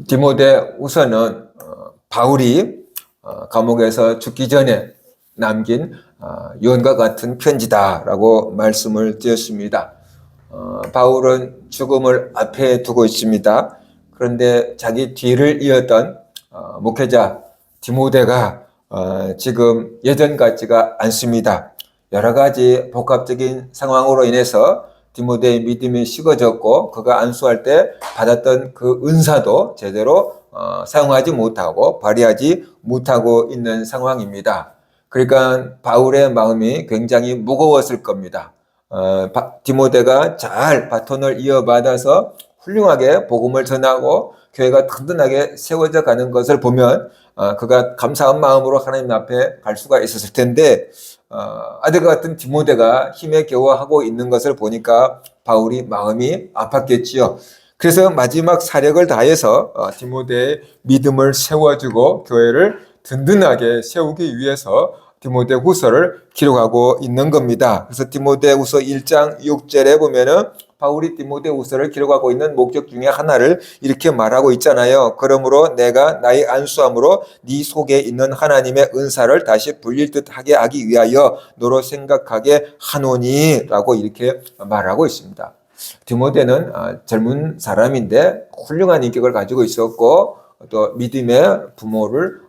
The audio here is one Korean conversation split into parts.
디모데후서는 바울이 감옥에서 죽기 전에 남긴 유언과 같은 편지다라고 말씀을 드렸습니다. 바울은 죽음을 앞에 두고 있습니다. 그런데 자기 뒤를 이었던 목회자 디모데가 지금 예전 같지가 않습니다. 여러 가지 복합적인 상황으로 인해서 디모데의 믿음이 식어졌고 그가 안수할 때 받았던 그 은사도 제대로 사용하지 못하고 발휘하지 못하고 있는 상황입니다. 그러니까 바울의 마음이 굉장히 무거웠을 겁니다. 디모데가 잘 바톤을 이어받아서 훌륭하게 복음을 전하고 교회가 든든하게 세워져 가는 것을 보면 그가 감사한 마음으로 하나님 앞에 갈 수가 있었을 텐데 아들과 같은 디모데가 힘에 겨워하고 있는 것을 보니까 바울이 마음이 아팠겠지요. 그래서 마지막 사력을 다해서 디모데의 믿음을 세워주고 교회를 든든하게 세우기 위해서 디모데후서를 기록하고 있는 겁니다. 그래서 디모데후서 1장 6절에 보면은 바울이 디모데후서를 기록하고 있는 목적 중에 하나를 이렇게 말하고 있잖아요. 그러므로 내가 나의 안수함으로 네 속에 있는 하나님의 은사를 다시 불릴 듯하게 하기 위하여 너로 생각하게 하노니 라고 이렇게 말하고 있습니다. 디모데는 젊은 사람인데 훌륭한 인격을 가지고 있었고 또 믿음의 부모를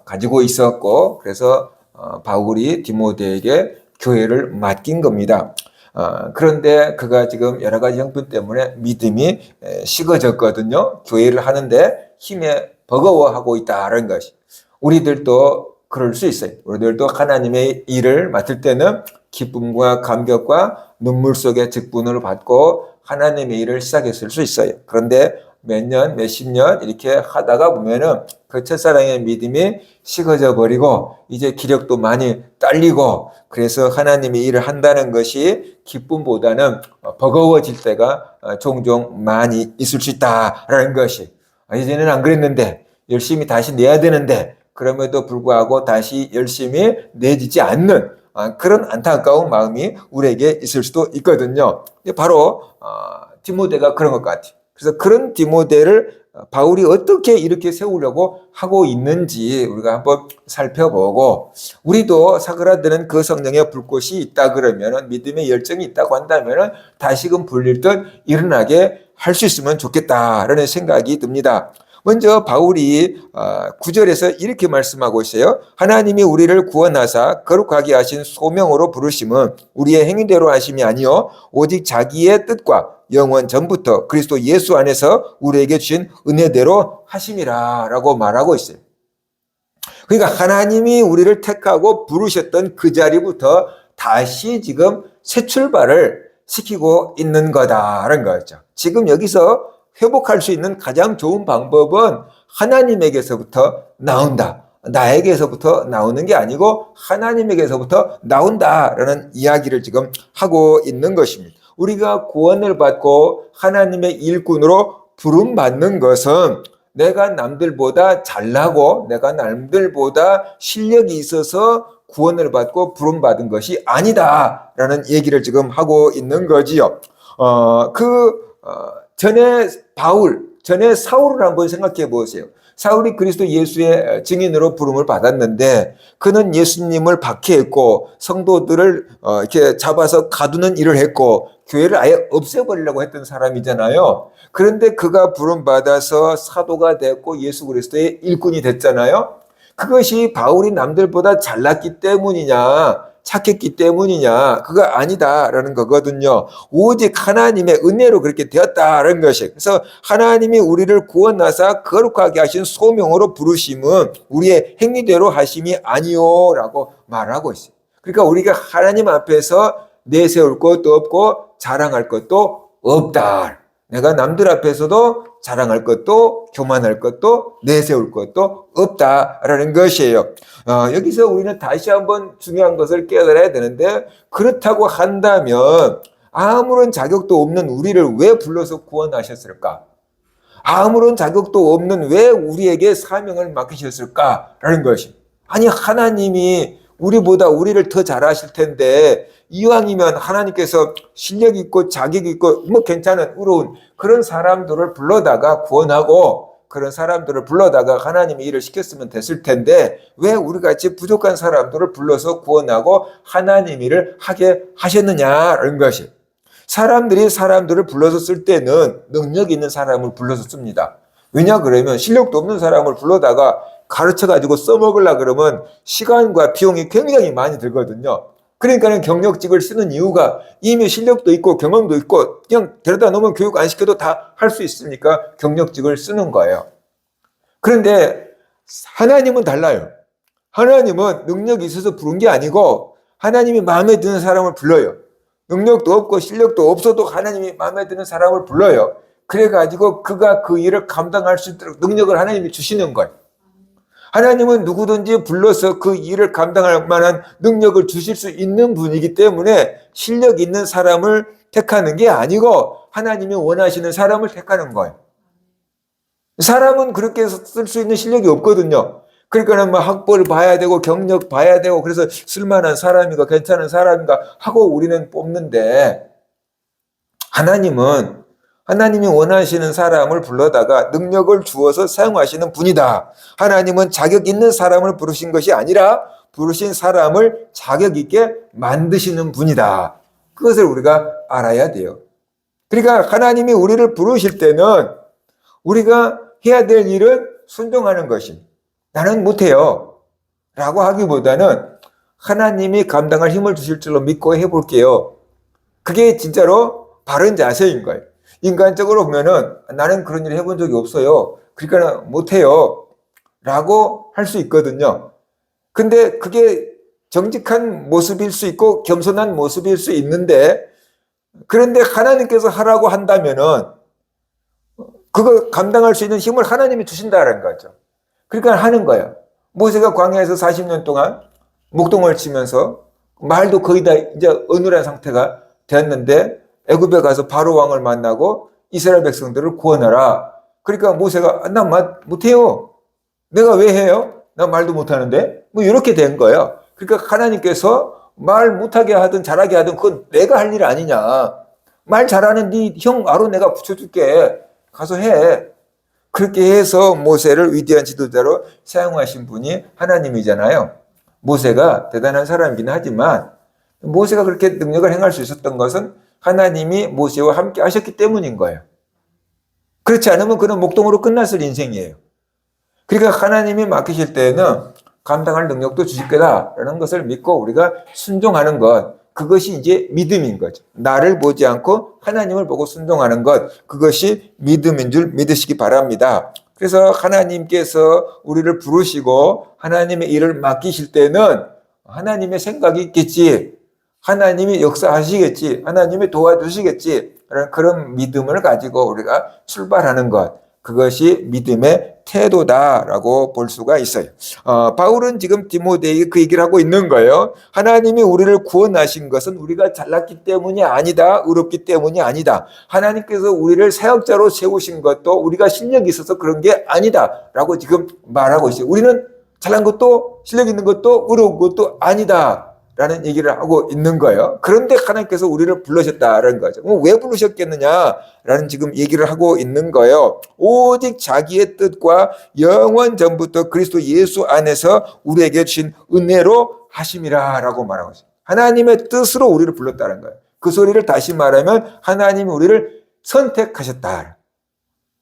가지고 있었고 그래서 바울이 디모데에게 교회를 맡긴 겁니다. 그런데 그가 지금 여러 가지 형편 때문에 믿음이 식어졌거든요. 교회를 하는데 힘에 버거워하고 있다는 것이. 우리들도 그럴 수 있어요. 우리들도 하나님의 일을 맡을 때는 기쁨과 감격과 눈물 속에 직분을 받고 하나님의 일을 시작했을 수 있어요. 그런데 몇 년, 몇십 년 이렇게 하다가 보면은 그 첫사랑의 믿음이 식어져 버리고 이제 기력도 많이 딸리고 그래서 하나님의 일을 한다는 것이 기쁨보다는 버거워질 때가 종종 많이 있을 수 있다라는 것이 이제는 안 그랬는데 열심히 다시 내야 되는데 그럼에도 불구하고 다시 열심히 내지지 않는 그런 안타까운 마음이 우리에게 있을 수도 있거든요. 바로 디모데가 그런 것 같아요. 그래서 그런 디모데를 바울이 어떻게 이렇게 세우려고 하고 있는지 우리가 한번 살펴보고 우리도 사그라드는 그 성령의 불꽃이 있다 그러면 믿음의 열정이 있다고 한다면 다시금 불릴 듯 일어나게 할 수 있으면 좋겠다라는 생각이 듭니다. 먼저 바울이 9절에서 이렇게 말씀하고 있어요. 하나님이 우리를 구원하사 거룩하게 하신 소명으로 부르심은 우리의 행위대로 하심이 아니요 오직 자기의 뜻과 영원 전부터 그리스도 예수 안에서 우리에게 주신 은혜대로 하심이라 라고 말하고 있어요. 그러니까 하나님이 우리를 택하고 부르셨던 그 자리부터 다시 지금 새 출발을 시키고 있는 거다라는 거죠. 지금 여기서 회복할 수 있는 가장 좋은 방법은 하나님에게서부터 나온다. 나에게서부터 나오는 게 아니고 하나님에게서부터 나온다라는 이야기를 지금 하고 있는 것입니다. 우리가 구원을 받고 하나님의 일꾼으로 부름받는 것은 내가 남들보다 잘나고 내가 남들보다 실력이 있어서 구원을 받고 부름받은 것이 아니다라는 얘기를 지금 하고 있는 거지요. 전에 사울을 한번 생각해 보세요. 사울이 그리스도 예수의 증인으로 부름을 받았는데 그는 예수님을 박해했고 성도들을 이렇게 잡아서 가두는 일을 했고 교회를 아예 없애버리려고 했던 사람이잖아요. 그런데 그가 부름받아서 사도가 됐고 예수 그리스도의 일꾼이 됐잖아요. 그것이 바울이 남들보다 잘났기 때문이냐 착했기 때문이냐 그거 아니다라는 거거든요. 오직 하나님의 은혜로 그렇게 되었다라는 것이. 그래서 하나님이 우리를 구원하사 거룩하게 하신 소명으로 부르심은 우리의 행위대로 하심이 아니요라고 말하고 있어요. 그러니까 우리가 하나님 앞에서 내세울 것도 없고 자랑할 것도 없다. 내가 남들 앞에서도 자랑할 것도 교만할 것도 내세울 것도 없다라는 것이에요. 여기서 우리는 다시 한번 중요한 것을 깨달아야 되는데 그렇다고 한다면 아무런 자격도 없는 우리를 왜 불러서 구원하셨을까? 아무런 자격도 없는 왜 우리에게 사명을 맡기셨을까라는 것이. 아니 하나님이 우리보다 우리를 더 잘하실 텐데 이왕이면 하나님께서 실력 있고 자격 있고 뭐 괜찮은 의로운 그런 사람들을 불러다가 구원하고 그런 사람들을 불러다가 하나님이 일을 시켰으면 됐을 텐데 왜 우리같이 부족한 사람들을 불러서 구원하고 하나님 일을 하게 하셨느냐라는 것이, 사람들이 사람들을 불러서 쓸 때는 능력 있는 사람을 불러서 씁니다. 왜냐 그러면 실력도 없는 사람을 불러다가 가르쳐가지고 써먹으려 그러면 시간과 비용이 굉장히 많이 들거든요. 그러니까는 경력직을 쓰는 이유가 이미 실력도 있고 경험도 있고 그냥 데려다 놓으면 교육 안 시켜도 다 할 수 있으니까 경력직을 쓰는 거예요. 그런데 하나님은 달라요. 하나님은 능력이 있어서 부른 게 아니고 하나님이 마음에 드는 사람을 불러요. 능력도 없고 실력도 없어도 하나님이 마음에 드는 사람을 불러요. 그래가지고 그가 그 일을 감당할 수 있도록 능력을 하나님이 주시는 거예요. 하나님은 누구든지 불러서 그 일을 감당할 만한 능력을 주실 수 있는 분이기 때문에 실력 있는 사람을 택하는 게 아니고 하나님이 원하시는 사람을 택하는 거예요. 사람은 그렇게 쓸 수 있는 실력이 없거든요. 그러니까는 뭐 학벌을 봐야 되고 경력 봐야 되고 그래서 쓸만한 사람인가 괜찮은 사람인가 하고 우리는 뽑는데, 하나님이 원하시는 사람을 불러다가 능력을 주어서 사용하시는 분이다. 하나님은 자격 있는 사람을 부르신 것이 아니라 부르신 사람을 자격 있게 만드시는 분이다. 그것을 우리가 알아야 돼요. 그러니까 하나님이 우리를 부르실 때는 우리가 해야 될 일은 순종하는 것이, 나는 못해요 라고 하기보다는 하나님이 감당할 힘을 주실 줄로 믿고 해볼게요. 그게 진짜로 바른 자세인 거예요. 인간적으로 보면은 나는 그런 일을 해본 적이 없어요, 그러니까 못해요 라고 할 수 있거든요. 근데 그게 정직한 모습일 수 있고 겸손한 모습일 수 있는데, 그런데 하나님께서 하라고 한다면은 그거 감당할 수 있는 힘을 하나님이 주신다는 거죠. 그러니까 하는 거예요. 모세가 광야에서 40년 동안 목동을 치면서 말도 거의 다 이제 어눌한 상태가 되었는데 애굽에 가서 바로 왕을 만나고 이스라엘 백성들을 구원하라. 그러니까 모세가 나 못해요. 내가 왜 해요? 나 말도 못하는데. 뭐 이렇게 된 거예요. 그러니까 하나님께서 말 못하게 하든 잘하게 하든 그건 내가 할 일 아니냐. 말 잘하는 네 형 아론 내가 붙여줄게. 가서 해. 그렇게 해서 모세를 위대한 지도자로 사용하신 분이 하나님이잖아요. 모세가 대단한 사람이긴 하지만 모세가 그렇게 능력을 행할 수 있었던 것은 하나님이 모세와 함께 하셨기 때문인 거예요. 그렇지 않으면 그는 목동으로 끝났을 인생이에요. 그러니까 하나님이 맡기실 때는 감당할 능력도 주실 거다라는 것을 믿고 우리가 순종하는 것, 그것이 이제 믿음인 거죠. 나를 보지 않고 하나님을 보고 순종하는 것, 그것이 믿음인 줄 믿으시기 바랍니다. 그래서 하나님께서 우리를 부르시고 하나님의 일을 맡기실 때는 하나님의 생각이 있겠지, 하나님이 역사하시겠지, 하나님이 도와주시겠지, 그런 믿음을 가지고 우리가 출발하는 것, 그것이 믿음의 태도다라고 볼 수가 있어요. 바울은 지금 디모데에게 그 얘기를 하고 있는 거예요. 하나님이 우리를 구원하신 것은 우리가 잘났기 때문이 아니다, 의롭기 때문이 아니다. 하나님께서 우리를 사역자로 세우신 것도 우리가 실력이 있어서 그런 게 아니다라고 지금 말하고 있어요. 우리는 잘난 것도 실력 있는 것도 의로운 것도 아니다 라는 얘기를 하고 있는 거예요. 그런데 하나님께서 우리를 부르셨다라는 거죠. 왜 부르셨겠느냐라는 지금 얘기를 하고 있는 거예요. 오직 자기의 뜻과 영원 전부터 그리스도 예수 안에서 우리에게 주신 은혜로 하심이라라고 말하고 있어요. 하나님의 뜻으로 우리를 불렀다는 거예요. 그 소리를 다시 말하면 하나님이 우리를 선택하셨다.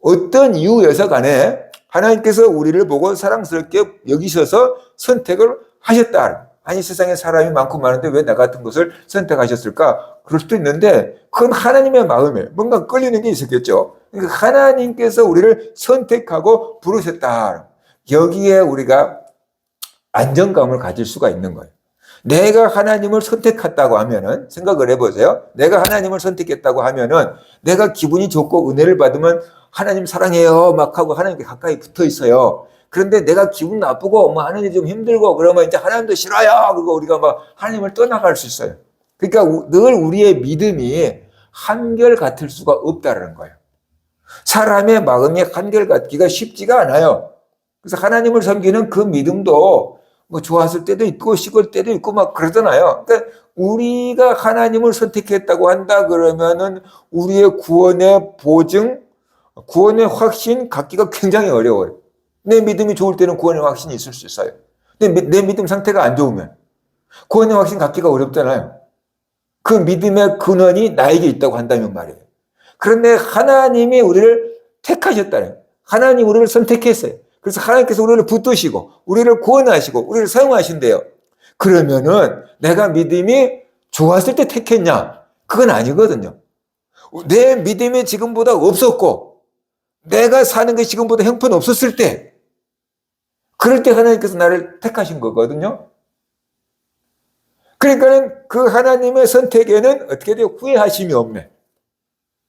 어떤 이유에서 간에 하나님께서 우리를 보고 사랑스럽게 여기셔서 선택을 하셨다. 아니 세상에 사람이 많고 많은데 왜 나 같은 것을 선택하셨을까? 그럴 수도 있는데 그건 하나님의 마음에 뭔가 끌리는 게 있었겠죠. 그러니까 하나님께서 우리를 선택하고 부르셨다. 여기에 우리가 안정감을 가질 수가 있는 거예요. 내가 하나님을 선택했다고 하면은, 생각을 해보세요. 내가 하나님을 선택했다고 하면은 내가 기분이 좋고 은혜를 받으면 하나님 사랑해요 막 하고 하나님께 가까이 붙어 있어요. 그런데 내가 기분 나쁘고 뭐 하는 일이 좀 힘들고 그러면 이제 하나님도 싫어요. 그리고 우리가 막 하나님을 떠나갈 수 있어요. 그러니까 늘 우리의 믿음이 한결 같을 수가 없다는 거예요. 사람의 마음이 한결 같기가 쉽지가 않아요. 그래서 하나님을 섬기는 그 믿음도 뭐 좋았을 때도 있고 식을 때도 있고 막 그러잖아요. 그러니까 우리가 하나님을 선택했다고 한다 그러면은 우리의 구원의 보증, 구원의 확신 갖기가 굉장히 어려워요. 내 믿음이 좋을 때는 구원의 확신이 있을 수 있어요. 근데 내 믿음 상태가 안 좋으면 구원의 확신 갖기가 어렵잖아요. 그 믿음의 근원이 나에게 있다고 한다면 말이에요. 그런데 하나님이 우리를 택하셨다는, 하나님 우리를 선택했어요. 그래서 하나님께서 우리를 붙드시고 우리를 구원하시고 우리를 사용하신대요. 그러면은 내가 믿음이 좋았을 때 택했냐? 그건 아니거든요. 내 믿음이 지금보다 없었고 내가 사는 게 지금보다 형편없었을 때, 그럴 때 하나님께서 나를 택하신 거거든요. 그러니까는 그 하나님의 선택에는 어떻게 돼요? 후회하심이 없네.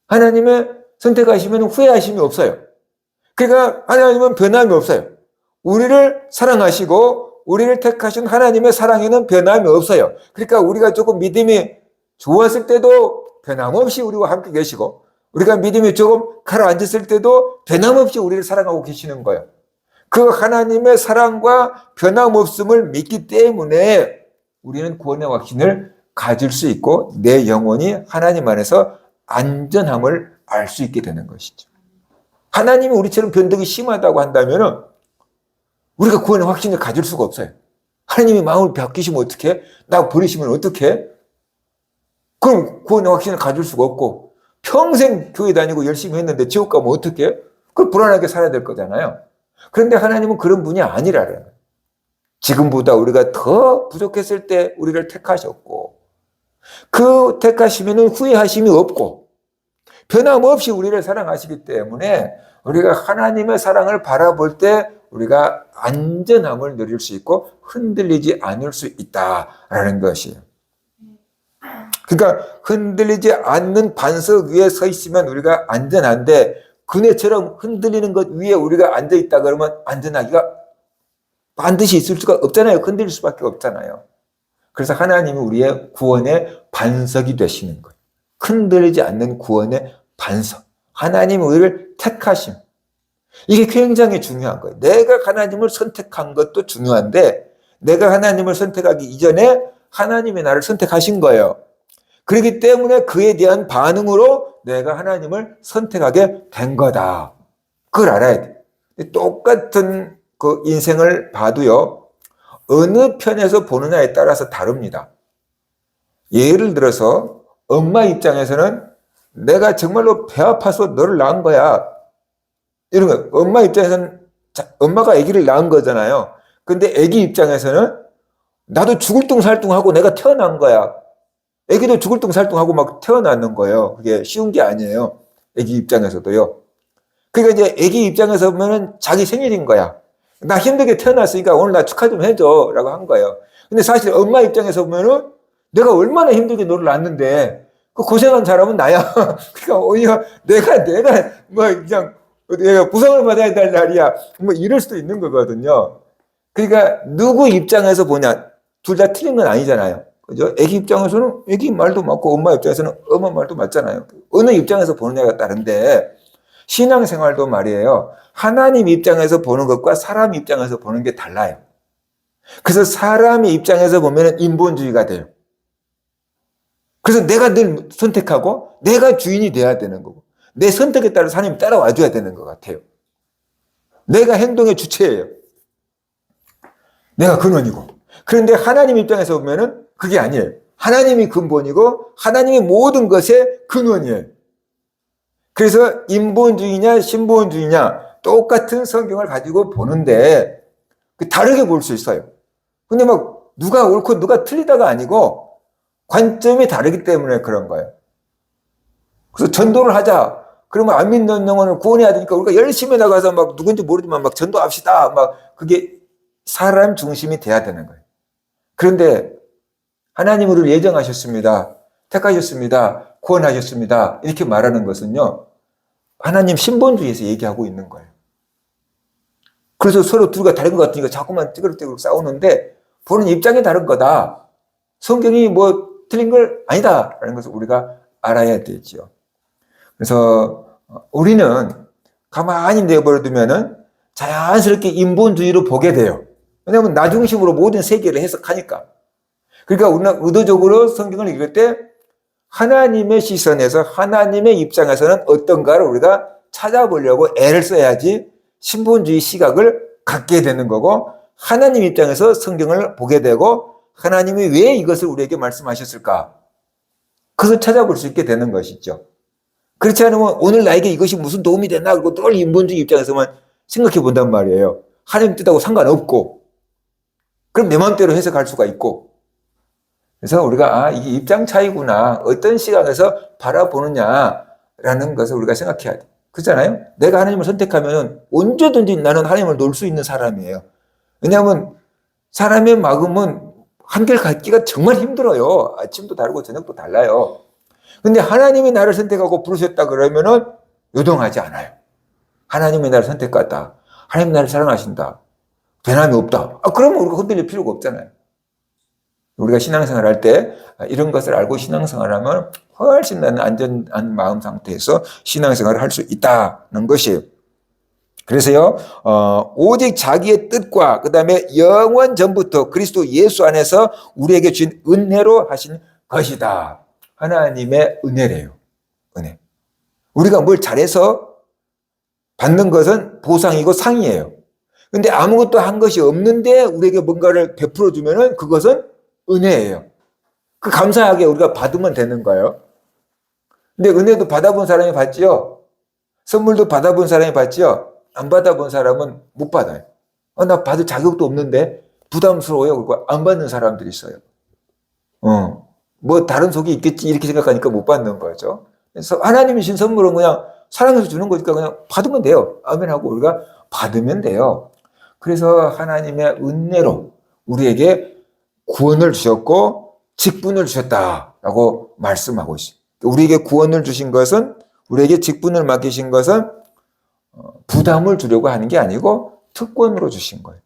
하나님의 선택하시면 후회하심이 없어요. 그러니까 하나님은 변함이 없어요. 우리를 사랑하시고 우리를 택하신 하나님의 사랑에는 변함이 없어요. 그러니까 우리가 조금 믿음이 좋았을 때도 변함없이 우리와 함께 계시고, 우리가 믿음이 조금 가라앉았을 때도 변함없이 우리를 사랑하고 계시는 거예요. 그 하나님의 사랑과 변함없음을 믿기 때문에 우리는 구원의 확신을 가질 수 있고 내 영혼이 하나님 안에서 안전함을 알 수 있게 되는 것이죠. 하나님이 우리처럼 변덕이 심하다고 한다면 우리가 구원의 확신을 가질 수가 없어요. 하나님이 마음을 바뀌시면 어떡해? 나 버리시면 어떡해? 그럼 구원의 확신을 가질 수가 없고, 평생 교회 다니고 열심히 했는데 지옥 가면 어떡해? 그럼 불안하게 살아야 될 거잖아요. 그런데 하나님은 그런 분이 아니라는 거예요. 지금보다 우리가 더 부족했을 때 우리를 택하셨고, 그 택하시면 후회하심이 없고 변함없이 우리를 사랑하시기 때문에 우리가 하나님의 사랑을 바라볼 때 우리가 안전함을 누릴 수 있고 흔들리지 않을 수 있다라는 것이에요. 그러니까 흔들리지 않는 반석 위에 서 있으면 우리가 안전한데, 그네처럼 흔들리는 것 위에 우리가 앉아 있다 그러면 안전하기가 반드시 있을 수가 없잖아요. 흔들릴 수밖에 없잖아요. 그래서 하나님이 우리의 구원의 반석이 되시는 거예요. 흔들리지 않는 구원의 반석. 하나님이 우리를 택하심. 이게 굉장히 중요한 거예요. 내가 하나님을 선택한 것도 중요한데, 내가 하나님을 선택하기 이전에 하나님이 나를 선택하신 거예요. 그렇기 때문에 그에 대한 반응으로 내가 하나님을 선택하게 된 거다. 그걸 알아야 돼. 똑같은 그 인생을 봐도요, 어느 편에서 보느냐에 따라서 다릅니다. 예를 들어서 엄마 입장에서는 내가 정말로 배 아파서 너를 낳은 거야, 이런 거. 엄마 입장에서는 엄마가 아기를 낳은 거잖아요. 근데 아기 입장에서는 나도 죽을뚱살뚱하고 내가 태어난 거야. 아기도 죽을뚱살뚱하고 막 태어나는 거예요. 그게 쉬운 게 아니에요. 아기 입장에서도요. 그러니까 이제 아기 입장에서 보면은 자기 생일인 거야. 나 힘들게 태어났으니까 오늘 나 축하 좀 해줘 라고 한 거예요. 근데 사실 엄마 입장에서 보면은 내가 얼마나 힘들게 너를 낳았는데 그 고생한 사람은 나야. 그러니까 오히려 내가 뭐 그냥 내가 보상을 받아야 될 날이야, 뭐 이럴 수도 있는 거거든요. 그러니까 누구 입장에서 보냐, 둘 다 틀린 건 아니잖아요. 그죠? 애기 입장에서는 애기 말도 맞고 엄마 입장에서는 엄마 말도 맞잖아요. 어느 입장에서 보느냐가 다른데, 신앙생활도 말이에요. 하나님 입장에서 보는 것과 사람 입장에서 보는 게 달라요. 그래서 사람의 입장에서 보면 인본주의가 돼요. 그래서 내가 늘 선택하고 내가 주인이 돼야 되는 거고, 내 선택에 따라 하나님이 따라와 줘야 되는 것 같아요. 내가 행동의 주체예요. 내가 근원이고. 그런데 하나님 입장에서 보면은 그게 아니에요. 하나님이 근본이고 하나님이 모든 것의 근원이에요. 그래서 인본주의냐 신본주의냐 똑같은 성경을 가지고 보는데 다르게 볼 수 있어요. 근데 막 누가 옳고 누가 틀리다가 아니고 관점이 다르기 때문에 그런 거예요. 그래서 전도를 하자. 그러면 안 믿는 영혼을 구원해야 되니까 우리가 열심히 나가서 막 누군지 모르지만 막 전도합시다. 막 그게 사람 중심이 돼야 되는 거예요. 그런데 하나님 우리를 예정하셨습니다. 택하셨습니다. 구원하셨습니다. 이렇게 말하는 것은요, 하나님 신본주의에서 얘기하고 있는 거예요. 그래서 서로 둘과 다른 것 같으니까 자꾸만 찌그러뜨그러 싸우는데 보는 입장이 다른 거다. 성경이 뭐 틀린 걸 아니다라는 것을 우리가 알아야 되죠. 그래서 우리는 가만히 내버려두면은 자연스럽게 인본주의로 보게 돼요. 왜냐하면 나 중심으로 모든 세계를 해석하니까. 그러니까 우리는 의도적으로 성경을 읽을 때 하나님의 시선에서 하나님의 입장에서는 어떤가를 우리가 찾아보려고 애를 써야지 신본주의 시각을 갖게 되는 거고, 하나님 입장에서 성경을 보게 되고 하나님이 왜 이것을 우리에게 말씀하셨을까? 그것을 찾아볼 수 있게 되는 것이죠. 그렇지 않으면 오늘 나에게 이것이 무슨 도움이 되나 그리고 늘 인본주의 입장에서만 생각해 본단 말이에요. 하나님 뜻하고 상관없고, 그럼 내 마음대로 해석할 수가 있고. 그래서 우리가 이게 입장 차이구나, 어떤 시각에서 바라보느냐라는 것을 우리가 생각해야 돼. 그렇잖아요? 내가 하나님을 선택하면 언제든지 나는 하나님을 놓을 수 있는 사람이에요. 왜냐하면 사람의 마음은 한결 갖기가 정말 힘들어요. 아침도 다르고 저녁도 달라요. 근데 하나님이 나를 선택하고 부르셨다 그러면은 요동하지 않아요. 하나님이 나를 선택했다. 하나님 나를 사랑하신다. 변함이 없다. 그러면 우리가 흔들릴 필요가 없잖아요. 우리가 신앙생활 할 때 이런 것을 알고 신앙생활 하면 훨씬 나는 안전한 마음 상태에서 신앙생활을 할 수 있다는 것이에요. 그래서요, 오직 자기의 뜻과 그 다음에 영원 전부터 그리스도 예수 안에서 우리에게 주신 은혜로 하신 것이다. 하나님의 은혜래요. 은혜. 우리가 뭘 잘해서 받는 것은 보상이고 상이에요. 근데 아무것도 한 것이 없는데 우리에게 뭔가를 베풀어 주면은 그것은 은혜예요. 그 감사하게 우리가 받으면 되는 거예요. 근데 은혜도 받아본 사람이 받지요. 선물도 받아본 사람이 받지요. 안 받아본 사람은 못 받아요. 나 받을 자격도 없는데 부담스러워요. 그리고 안 받는 사람들이 있어요. 뭐 다른 속이 있겠지 이렇게 생각하니까 못 받는 거죠. 그래서 하나님이 주신 선물은 그냥 사랑해서 주는 거니까 그냥 받으면 돼요. 아멘 하고 우리가 받으면 돼요. 그래서 하나님의 은혜로 우리에게 구원을 주셨고 직분을 주셨다라고 말씀하고 있어요. 우리에게 구원을 주신 것은, 우리에게 직분을 맡기신 것은 부담을 주려고 하는 게 아니고 특권으로 주신 거예요.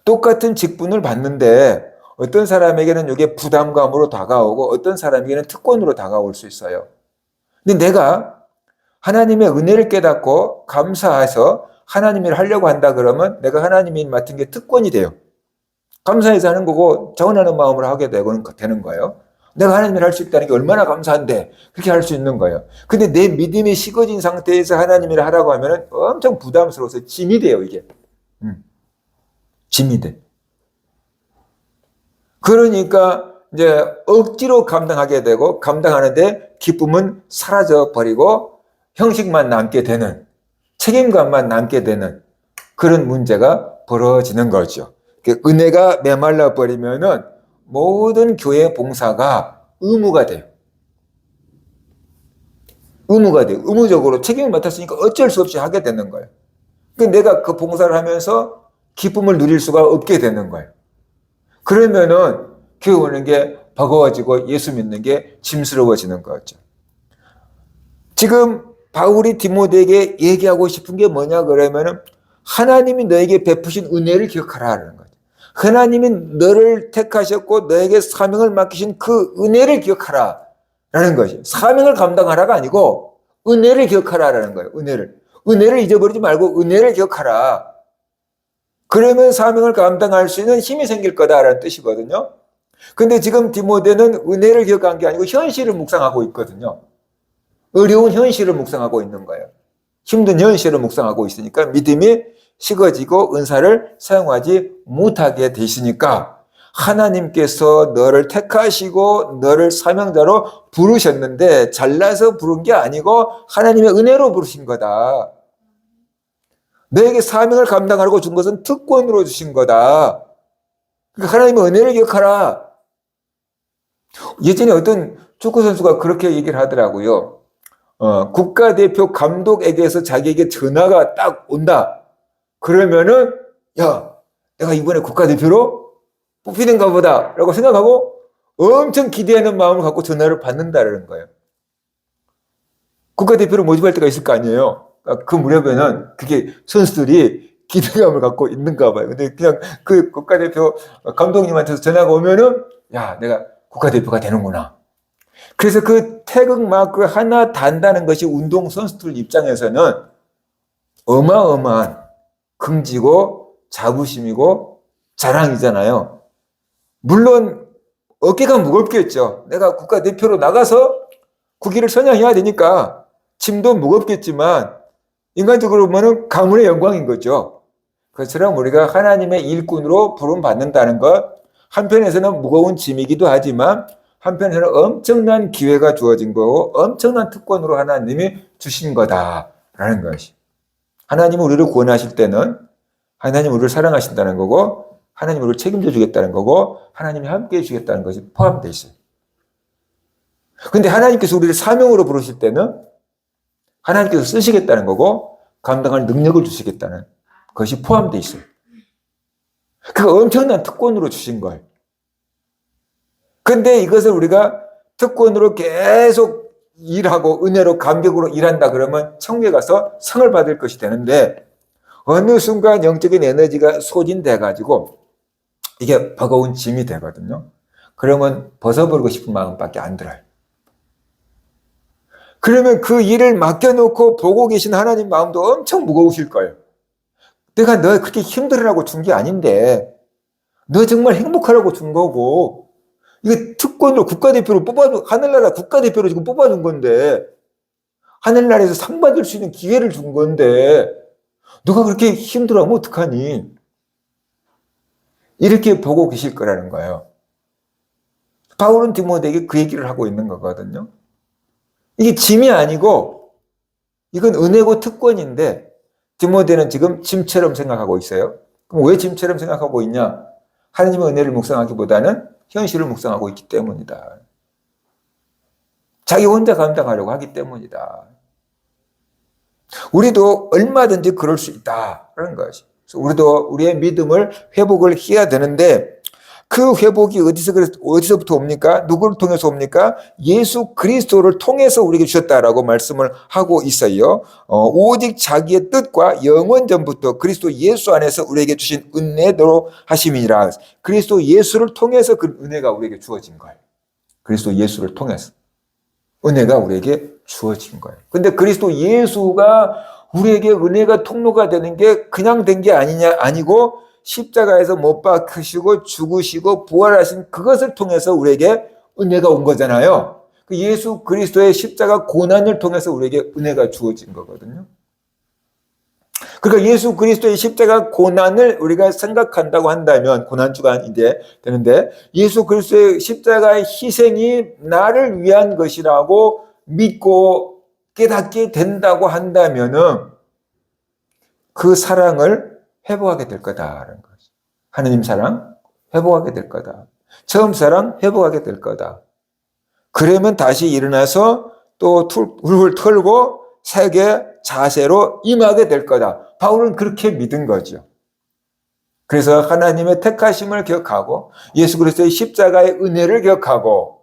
똑같은 직분을 받는데 어떤 사람에게는 이게 부담감으로 다가오고 어떤 사람에게는 특권으로 다가올 수 있어요. 근데 내가 하나님의 은혜를 깨닫고 감사해서 하나님 일을 하려고 한다 그러면 내가 하나님 일 맡은 게 특권이 돼요. 감사해서 하는 거고 자원하는 마음으로 하게 되는 거예요. 내가 하나님 일을 할 수 있다는 게 얼마나 감사한데 그렇게 할 수 있는 거예요. 근데 내 믿음이 식어진 상태에서 하나님 일을 하라고 하면 엄청 부담스러워서 짐이 돼요, 이게. 짐이 돼. 그러니까 이제 억지로 감당하게 되고 감당하는데 기쁨은 사라져 버리고 형식만 남게 되는, 책임감만 남게 되는 그런 문제가 벌어지는 거죠. 은혜가 메말라 버리면은 모든 교회 봉사가 의무가 돼요. 의무가 돼요. 의무적으로 책임을 맡았으니까 어쩔 수 없이 하게 되는 거예요. 그러니까 내가 그 봉사를 하면서 기쁨을 누릴 수가 없게 되는 거예요. 그러면은 교회 오는 게 버거워지고 예수 믿는 게 짐스러워지는 거죠. 지금 바울이 디모데에게 얘기하고 싶은 게 뭐냐 그러면은 하나님이 너에게 베푸신 은혜를 기억하라는 거죠. 하나님이 너를 택하셨고 너에게 사명을 맡기신 그 은혜를 기억하라라는 것이, 사명을 감당하라가 아니고 은혜를 기억하라라는 거예요. 은혜를 잊어버리지 말고 은혜를 기억하라. 그러면 사명을 감당할 수 있는 힘이 생길 거다라는 뜻이거든요. 근데 지금 디모데는 은혜를 기억한 게 아니고 현실을 묵상하고 있거든요. 어려운 현실을 묵상하고 있는 거예요. 힘든 현실을 묵상하고 있으니까 믿음이 식어지고 은사를 사용하지 못하게 되시니까 하나님께서 너를 택하시고 너를 사명자로 부르셨는데 잘나서 부른 게 아니고 하나님의 은혜로 부르신 거다. 너에게 사명을 감당하라고 준 것은 특권으로 주신 거다. 그러니까 하나님의 은혜를 기억하라. 예전에 어떤 축구선수가 그렇게 얘기를 하더라고요. 국가대표 감독에게서 자기에게 전화가 딱 온다. 그러면은, 야, 내가 이번에 국가대표로 뽑히는가 보다. 라고 생각하고 엄청 기대하는 마음을 갖고 전화를 받는다는 거예요. 국가대표로 모집할 때가 있을 거 아니에요. 그 무렵에는 그게 선수들이 기대감을 갖고 있는가 봐요. 근데 그냥 그 국가대표 감독님한테서 전화가 오면은, 야, 내가 국가대표가 되는구나. 그래서 그 태극마크 하나 단다는 것이 운동선수들 입장에서는 어마어마한 긍지고 자부심이고 자랑이잖아요. 물론 어깨가 무겁겠죠. 내가 국가대표로 나가서 국기를 선양해야 되니까 짐도 무겁겠지만 인간적으로 보면 가문의 영광인 거죠. 그처럼 우리가 하나님의 일꾼으로 부름받는다는 것, 한편에서는 무거운 짐이기도 하지만 한편에서는 엄청난 기회가 주어진 거고 엄청난 특권으로 하나님이 주신 거다라는 것이. 하나님은 우리를 구원하실 때는 하나님 우리를 사랑하신다는 거고 하나님 우리를 책임져 주겠다는 거고 하나님이 함께해 주겠다는 것이 포함되어 있어요. 그런데 하나님께서 우리를 사명으로 부르실 때는 하나님께서 쓰시겠다는 거고 감당할 능력을 주시겠다는 것이 포함되어 있어요. 그 엄청난 특권으로 주신 거예요. 근데 이것을 우리가 특권으로 계속 일하고 은혜로 감격으로 일한다 그러면 천국에 가서 상을 받을 것이 되는데 어느 순간 영적인 에너지가 소진돼 가지고 이게 버거운 짐이 되거든요. 그러면 벗어버리고 싶은 마음밖에 안 들어요. 그러면 그 일을 맡겨놓고 보고 계신 하나님 마음도 엄청 무거우실 거예요. 내가 너 그렇게 힘들으라고 준 게 아닌데 너 정말 행복하라고 준 거고 이게 특권으로 국가대표로 하늘나라 국가대표로 지금 뽑아준 건데 하늘나라에서 상 받을 수 있는 기회를 준 건데 너가 그렇게 힘들어하면 어떡하니? 이렇게 보고 계실 거라는 거예요. 바울은 디모데에게 그 얘기를 하고 있는 거거든요. 이게 짐이 아니고 이건 은혜고 특권인데 디모데는 지금 짐처럼 생각하고 있어요. 그럼 왜 짐처럼 생각하고 있냐? 하나님의 은혜를 묵상하기보다는 현실을 묵상하고 있기 때문이다. 자기 혼자 감당하려고 하기 때문이다. 우리도 얼마든지 그럴 수 있다라는 것이. 그래서 우리도 우리의 믿음을 회복을 해야 되는데 그 회복이 어디서부터 옵니까? 누구를 통해서 옵니까? 예수 그리스도를 통해서 우리에게 주셨다라고 말씀을 하고 있어요. 오직 자기의 뜻과 영원 전부터 그리스도 예수 안에서 우리에게 주신 은혜대로 하심이니라. 그리스도 예수를 통해서 그 은혜가 우리에게 주어진 거예요. 그리스도 예수를 통해서 은혜가 우리에게 주어진 거예요. 근데 그리스도 예수가 우리에게 은혜가 통로가 되는 게 그냥 된 게 아니고 십자가에서 못 박히시고 죽으시고 부활하신 그것을 통해서 우리에게 은혜가 온 거잖아요. 그 예수 그리스도의 십자가 고난을 통해서 우리에게 은혜가 주어진 거거든요. 그러니까 예수 그리스도의 십자가 고난을 우리가 생각한다고 한다면 고난주가 이제 되는데 예수 그리스도의 십자가의 희생이 나를 위한 것이라고 믿고 깨닫게 된다고 한다면은 그 사랑을 회복하게 될 거다라는 거죠. 하느님 사랑 회복하게 될 거다. 처음 사랑 회복하게 될 거다. 그러면 다시 일어나서 또 훌훌 털고 세계 자세로 임하게 될 거다. 바울은 그렇게 믿은 거죠. 그래서 하나님의 택하심을 기억하고 예수 그리스도의 십자가의 은혜를 기억하고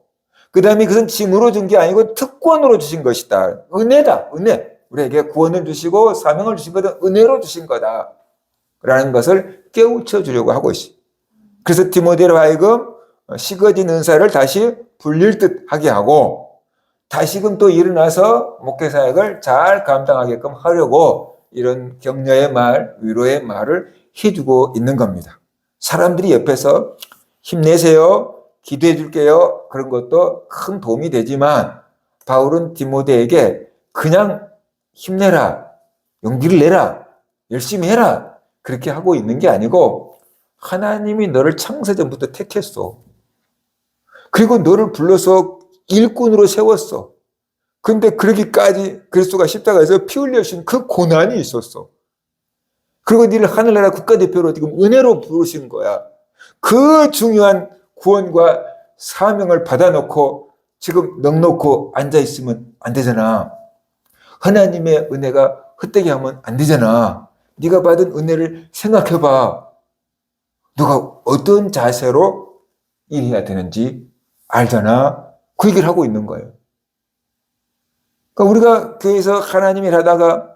그 다음에 그것은 짐으로 준 게 아니고 특권으로 주신 것이다. 은혜다. 은혜. 우리에게 구원을 주시고 사명을 주신 것은 은혜로 주신 거다. 라는 것을 깨우쳐 주려고 하고 있어요. 그래서 디모데로 하여금 식어진 은사를 다시 불릴 듯 하게 하고 다시금 또 일어나서 목회 사역을 잘 감당하게끔 하려고 이런 격려의 말, 위로의 말을 해주고 있는 겁니다. 사람들이 옆에서 힘내세요, 기도해 줄게요, 그런 것도 큰 도움이 되지만 바울은 디모데에게 그냥 힘내라, 용기를 내라, 열심히 해라 그렇게 하고 있는 게 아니고 하나님이 너를 창세전부터 택했어. 그리고 너를 불러서 일꾼으로 세웠어. 근데 그러기까지 그리스도가 십자가에서 피 흘려신 그 고난이 있었어. 그리고 너를 하늘나라 국가대표로 지금 은혜로 부르신 거야. 그 중요한 구원과 사명을 받아놓고 지금 넉넉고 앉아있으면 안 되잖아. 하나님의 은혜가 헛되게 하면 안 되잖아. 네가 받은 은혜를 생각해봐. 너가 어떤 자세로 일해야 되는지 알잖아. 그 얘기를 하고 있는 거예요. 그러니까 우리가 교회에서 하나님 일 하다가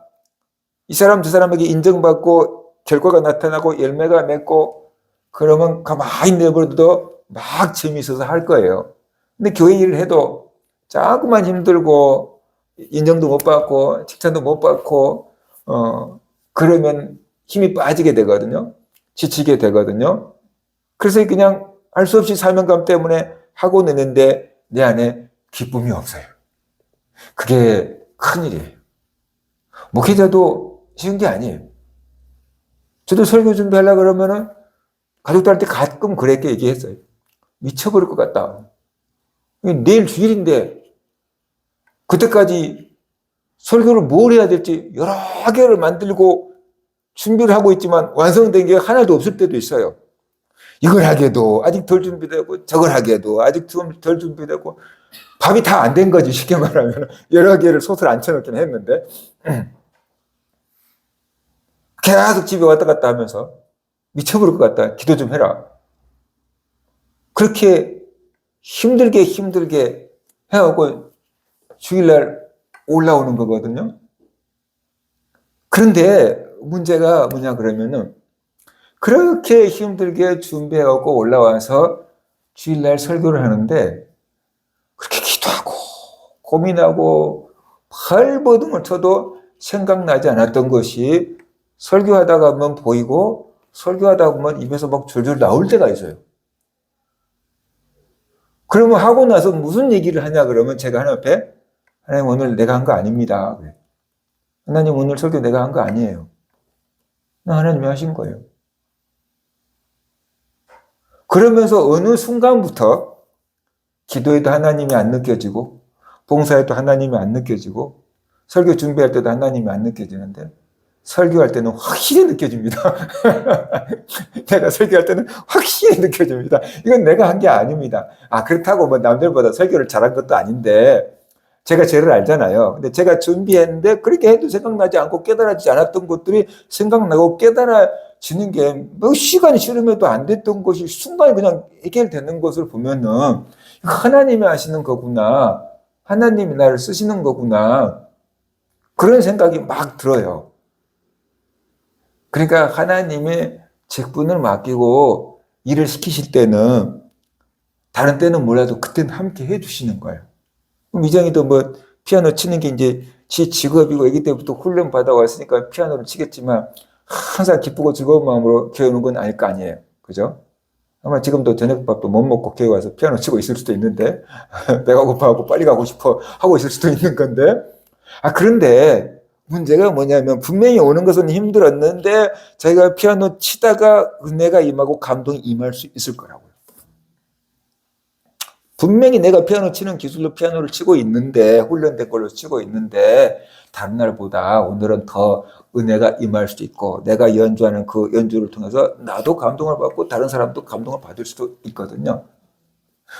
이 사람 저 사람에게 인정받고 결과가 나타나고 열매가 맺고 그러면 가만히 내버려둬도 막 재미있어서 할 거예요. 근데 교회 일을 해도 자꾸만 힘들고 인정도 못 받고 칭찬도 못 받고 그러면 힘이 빠지게 되거든요. 지치게 되거든요. 그래서 그냥 할 수 없이 사명감 때문에 하고 있는데 내 안에 기쁨이 없어요. 그게 큰일이에요. 목회자도 쉬운 게 아니에요. 저도 설교 준비하려고 그러면은 가족들한테 가끔 그렇게 얘기했어요. 미쳐버릴 것 같다. 내일 주일인데 그때까지 설교를 뭘 해야 될지 여러 개를 만들고 준비를 하고 있지만 완성된 게 하나도 없을 때도 있어요. 이걸 하기에도 아직 덜 준비되고 저걸 하기에도 아직 덜 준비되고 밥이 다 안 된 거지. 쉽게 말하면 여러 개를 솥을 앉혀놓긴 했는데 계속 집에 왔다 갔다 하면서 미쳐버릴 것 같다. 기도 좀 해라. 그렇게 힘들게 해오고 주일날 올라오는 거거든요. 그런데 문제가 뭐냐 그러면은 그렇게 힘들게 준비해갖고 올라와서 주일날 설교를 하는데 그렇게 기도하고 고민하고 발버둥을 쳐도 생각나지 않았던 것이 설교하다가 보면 보이고 설교하다 보면 입에서 막 졸졸 나올 때가 있어요. 그러면 하고 나서 무슨 얘기를 하냐 그러면 제가 하나님 앞에 하나님 오늘 내가 한 거 아닙니다. 하나님 오늘 설교 내가 한 거 아니에요. 하나님이 하신 거예요. 그러면서 어느 순간부터 기도에도 하나님이 안 느껴지고 봉사에도 하나님이 안 느껴지고 설교 준비할 때도 하나님이 안 느껴지는데 설교할 때는 확실히 느껴집니다. 내가 설교할 때는 확실히 느껴집니다. 이건 내가 한 게 아닙니다. 그렇다고 뭐 남들보다 설교를 잘한 것도 아닌데 제가 죄를 알잖아요. 근데 제가 준비했는데 그렇게 해도 생각나지 않고 깨달아지지 않았던 것들이 생각나고 깨달아지는 게 몇 시간이 지름에도 안 됐던 것이 순간에 그냥 해결되는 것을 보면은 하나님이 하시는 거구나. 하나님이 나를 쓰시는 거구나. 그런 생각이 막 들어요. 그러니까 하나님의 직분을 맡기고 일을 시키실 때는 다른 때는 몰라도 그때는 함께 해주시는 거예요. 미정이도 뭐 피아노 치는 게 이제 지 직업이고 아기 때부터 훈련 받아왔으니까 피아노를 치겠지만 항상 기쁘고 즐거운 마음으로 교회오는 건 아닐 거 아니에요. 그죠? 아마 지금도 저녁밥도 못 먹고 교회 와서 피아노 치고 있을 수도 있는데 배가 고파하고 빨리 가고 싶어 하고 있을 수도 있는 건데 그런데 문제가 뭐냐면 분명히 오는 것은 힘들었는데 자기가 피아노 치다가 은혜가 임하고 감동이 임할 수 있을 거라고요. 분명히 내가 피아노 치는 기술로 피아노를 치고 있는데 훈련된 걸로 치고 있는데 다른 날보다 오늘은 더 은혜가 임할 수도 있고 내가 연주하는 그 연주를 통해서 나도 감동을 받고 다른 사람도 감동을 받을 수도 있거든요.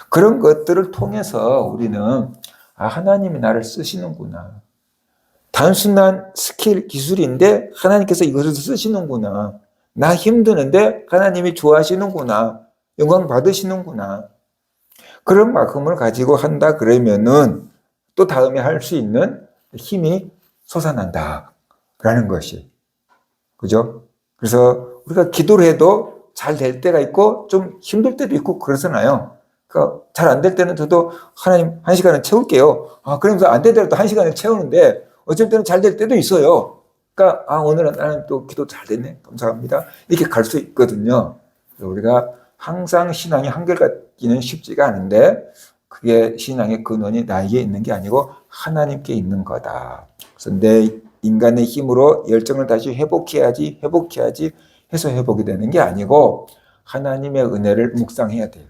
그런 것들을 통해서 우리는 하나님이 나를 쓰시는구나. 단순한 스킬 기술인데 하나님께서 이것을 쓰시는구나. 나 힘드는데 하나님이 좋아하시는구나. 영광 받으시는구나. 그런 마음을 가지고 한다 그러면은 또 다음에 할 수 있는 힘이 솟아난다 라는 것이. 그죠? 그래서 우리가 기도를 해도 잘 될 때가 있고 좀 힘들 때도 있고 그러잖아요. 그러니까 잘 안 될 때는 저도 하나님 1시간은 채울게요. 그러면서 안 될 때는 또 1시간을 채우는데 어쩔 때는 잘 될 때도 있어요. 그러니까 오늘은 나는 또 기도 잘 됐네. 감사합니다. 이렇게 갈 수 있거든요. 우리가 항상 신앙이 한결같기는 쉽지가 않은데 그게 신앙의 근원이 나에게 있는 게 아니고 하나님께 있는 거다. 그래서 내 인간의 힘으로 열정을 다시 회복해야지 해서 회복이 되는 게 아니고 하나님의 은혜를 묵상해야 돼요.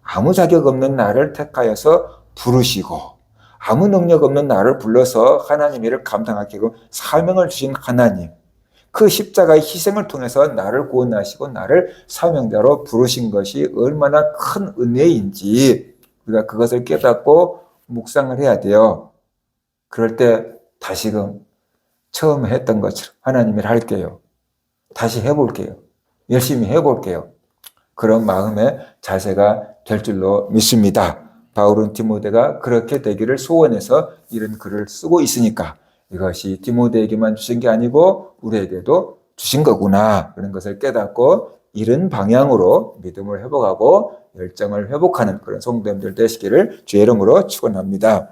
아무 자격 없는 나를 택하여서 부르시고 아무 능력 없는 나를 불러서 하나님 일을 감당하게 하고 사명을 주신 하나님, 그 십자가의 희생을 통해서 나를 구원하시고 나를 사명자로 부르신 것이 얼마나 큰 은혜인지 우리가 그것을 깨닫고 묵상을 해야 돼요. 그럴 때 다시금 처음에 했던 것처럼 하나님 일 할게요. 다시 해볼게요. 열심히 해볼게요. 그런 마음의 자세가 될 줄로 믿습니다. 바울은 디모데가 그렇게 되기를 소원해서 이런 글을 쓰고 있으니까 이것이 디모데에게만 주신 게 아니고 우리에게도 주신 거구나. 그런 것을 깨닫고 이런 방향으로 믿음을 회복하고 열정을 회복하는 그런 성도님들 되시기를 주의 이름으로 축원합니다.